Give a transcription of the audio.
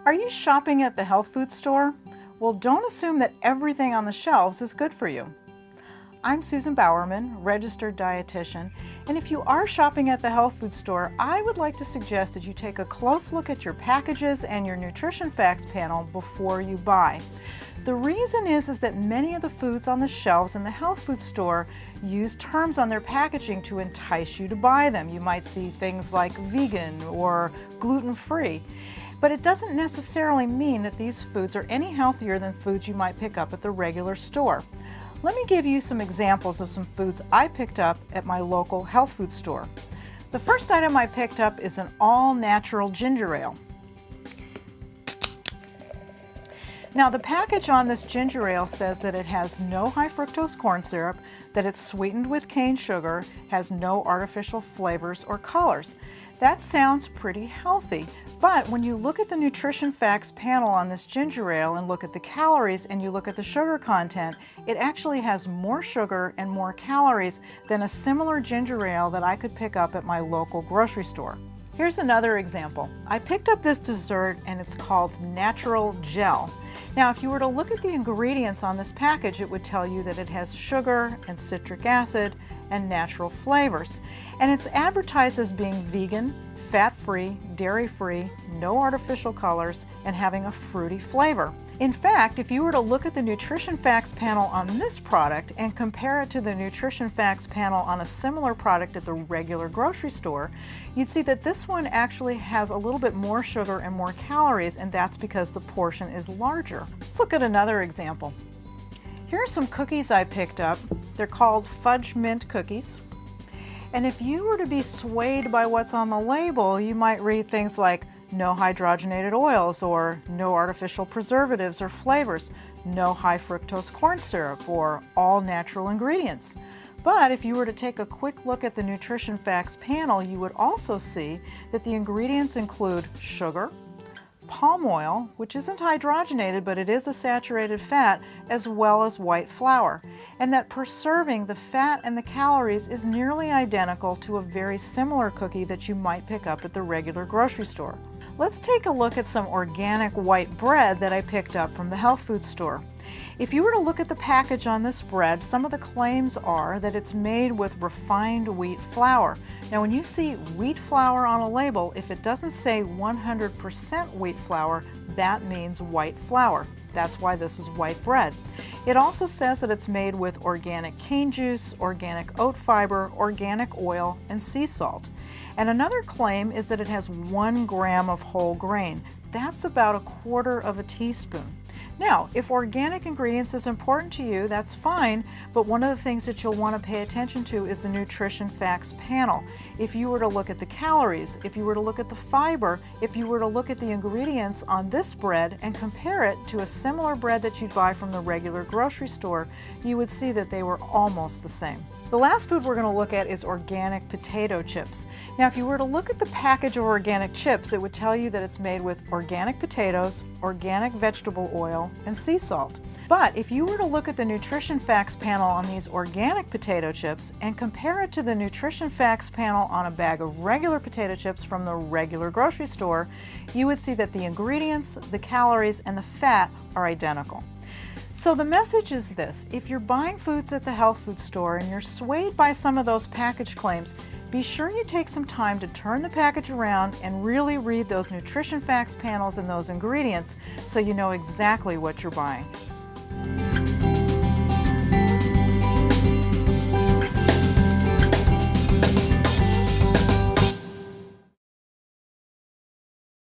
Are you shopping at the health food store? Well, don't assume that everything on the shelves is good for you. I'm Susan Bowerman, registered dietitian, and if you are shopping at the health food store, I would like to suggest that you take a close look at your packages and your nutrition facts panel before you buy. The reason is that many of the foods on the shelves in the health food store use terms on their packaging to entice you to buy them. You might see things like vegan or gluten-free. But it doesn't necessarily mean that these foods are any healthier than foods you might pick up at the regular store. Let me give you some examples of some foods I picked up at my local health food store. The first item I picked up is an all-natural ginger ale. Now, the package on this ginger ale says that it has no high fructose corn syrup, that it's sweetened with cane sugar, has no artificial flavors or colors. That sounds pretty healthy, but when you look at the nutrition facts panel on this ginger ale and look at the calories and you look at the sugar content, it actually has more sugar and more calories than a similar ginger ale that I could pick up at my local grocery store. Here's another example. I picked up this dessert and it's called Natural Gel. Now, if you were to look at the ingredients on this package, it would tell you that it has sugar and citric acid and natural flavors. And it's advertised as being vegan, fat-free, dairy-free, no artificial colors, and having a fruity flavor. In fact, if you were to look at the nutrition facts panel on this product and compare it to the nutrition facts panel on a similar product at the regular grocery store, you'd see that this one actually has a little bit more sugar and more calories, and that's because the portion is larger. Let's look at another example. Here are some cookies I picked up. They're called fudge mint cookies. And if you were to be swayed by what's on the label, you might read things like no hydrogenated oils or no artificial preservatives or flavors, no high fructose corn syrup, or all natural ingredients. But if you were to take a quick look at the nutrition facts panel, you would also see that the ingredients include sugar, palm oil, which isn't hydrogenated, but it is a saturated fat, as well as white flour, and that per serving, the fat and the calories is nearly identical to a very similar cookie that you might pick up at the regular grocery store. Let's take a look at some organic white bread that I picked up from the health food store. If you were to look at the package on this bread, some of the claims are that it's made with refined wheat flour. Now, when you see wheat flour on a label, if it doesn't say 100% wheat flour, that means white flour. That's why this is white bread. It also says that it's made with organic cane juice, organic oat fiber, organic oil, and sea salt. And another claim is that it has 1 gram of whole grain. That's about 1/4 teaspoon. Now, if organic ingredients is important to you, that's fine, but one of the things that you'll want to pay attention to is the nutrition facts panel. If you were to look at the calories, if you were to look at the fiber, if you were to look at the ingredients on this bread and compare it to a similar bread that you'd buy from the regular grocery store, you would see that they were almost the same. The last food we're going to look at is organic potato chips. Now, if you were to look at the package of organic chips, it would tell you that it's made with organic potatoes, organic vegetable oil, and sea salt. But if you were to look at the nutrition facts panel on these organic potato chips and compare it to the nutrition facts panel on a bag of regular potato chips from the regular grocery store, you would see that the ingredients, the calories, and the fat are identical. So the message is this: if you're buying foods at the health food store and you're swayed by some of those package claims, be sure you take some time to turn the package around and really read those nutrition facts panels and those ingredients so you know exactly what you're buying.